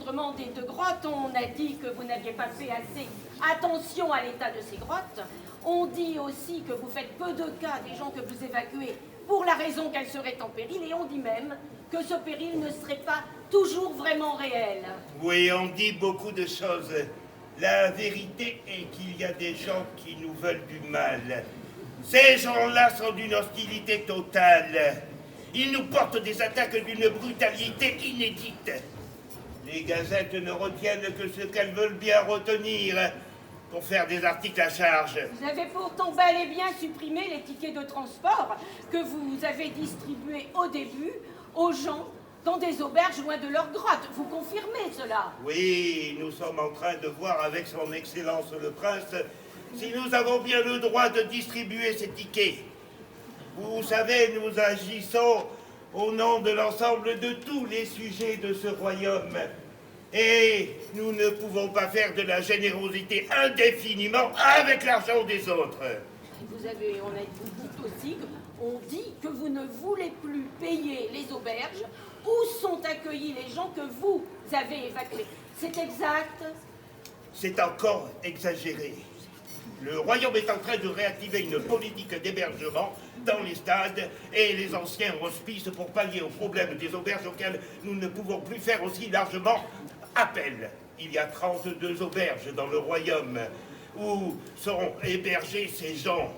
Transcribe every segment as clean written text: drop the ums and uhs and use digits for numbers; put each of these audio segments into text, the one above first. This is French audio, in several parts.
l'effondrement des 2 grottes, on a dit que vous n'aviez pas fait assez attention à l'état de ces grottes. On dit aussi que vous faites peu de cas des gens que vous évacuez pour la raison qu'elles seraient en péril, et on dit même que ce péril ne serait pas toujours vraiment réel. Oui, on dit beaucoup de choses. La vérité est qu'il y a des gens qui nous veulent du mal. Ces gens-là sont d'une hostilité totale. Ils nous portent des attaques d'une brutalité inédite. Les gazettes ne retiennent que ce qu'elles veulent bien retenir pour faire des articles à charge. Vous avez pourtant bel et bien supprimé les tickets de transport que vous avez distribués au début aux gens dans des auberges loin de leur grotte. Vous confirmez cela? Oui, nous sommes en train de voir avec son Excellence le Prince si nous avons bien le droit de distribuer ces tickets. Vous savez, nous agissons au nom de l'ensemble de tous les sujets de ce royaume. Et nous ne pouvons pas faire de la générosité indéfiniment avec l'argent des autres. On a dit aussi on dit que vous ne voulez plus payer les auberges où sont accueillis les gens que vous avez évacués. C'est exact? C'est encore exagéré. Le royaume est en train de réactiver une politique d'hébergement dans les stades et les anciens hospices pour pallier aux problèmes des auberges auxquelles nous ne pouvons plus faire aussi largement appel. Il y a 32 auberges dans le royaume où seront hébergés ces gens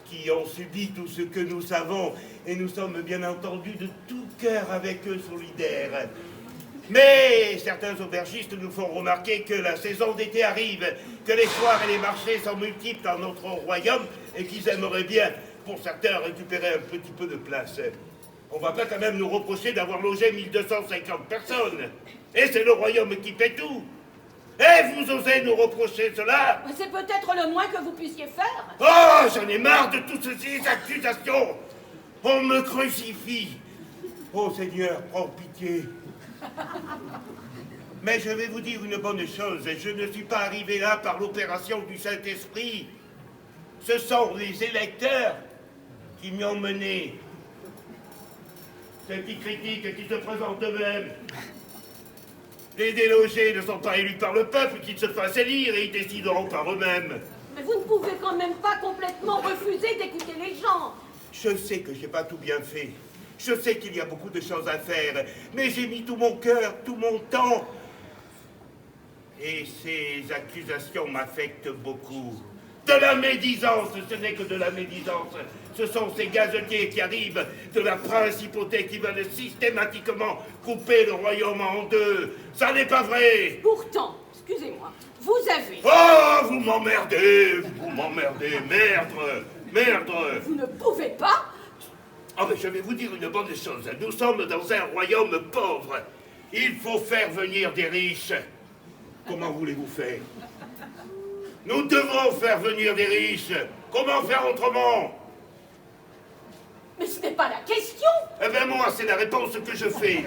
qui ont subi tout ce que nous savons, et nous sommes bien entendu de tout cœur avec eux solidaires. Mais certains aubergistes nous font remarquer que la saison d'été arrive, que les foires et les marchés sont multiples dans notre royaume, et qu'ils aimeraient bien, pour certains, récupérer un petit peu de place. On va pas quand même nous reprocher d'avoir logé 1250 personnes. Et c'est le royaume qui paie tout. Et vous osez nous reprocher cela? C'est peut-être le moins que vous puissiez faire. Oh, j'en ai marre de toutes ces accusations. On me crucifie. Oh Seigneur, prends pitié. Mais je vais vous dire une bonne chose. Je ne suis pas arrivé là par l'opération du Saint-Esprit. Ce sont les électeurs qui m'y ont mené. Ceux qui critiquent, qui se présentent eux-mêmes. Les délogés ne sont pas élus par le peuple, qu'ils se fassent élire et ils décideront par eux-mêmes. Mais vous ne pouvez quand même pas complètement refuser d'écouter les gens. Je sais que j'ai pas tout bien fait. Je sais qu'il y a beaucoup de choses à faire, mais j'ai mis tout mon cœur, tout mon temps. Et ces accusations m'affectent beaucoup. De la médisance, ce n'est que de la médisance. Ce sont ces gazetiers qui arrivent de la principauté qui veulent systématiquement couper le royaume en deux. Ça n'est pas vrai. Pourtant, excusez-moi, vous avez... Oh, vous m'emmerdez, merde. Vous ne pouvez pas. Oh, mais je vais vous dire une bonne chose. Nous sommes dans un royaume pauvre. Il faut faire venir des riches. Comment voulez-vous faire? Nous devons faire venir des riches. Comment faire autrement? Mais ce n'est pas la question. Eh bien, moi, c'est la réponse que je fais.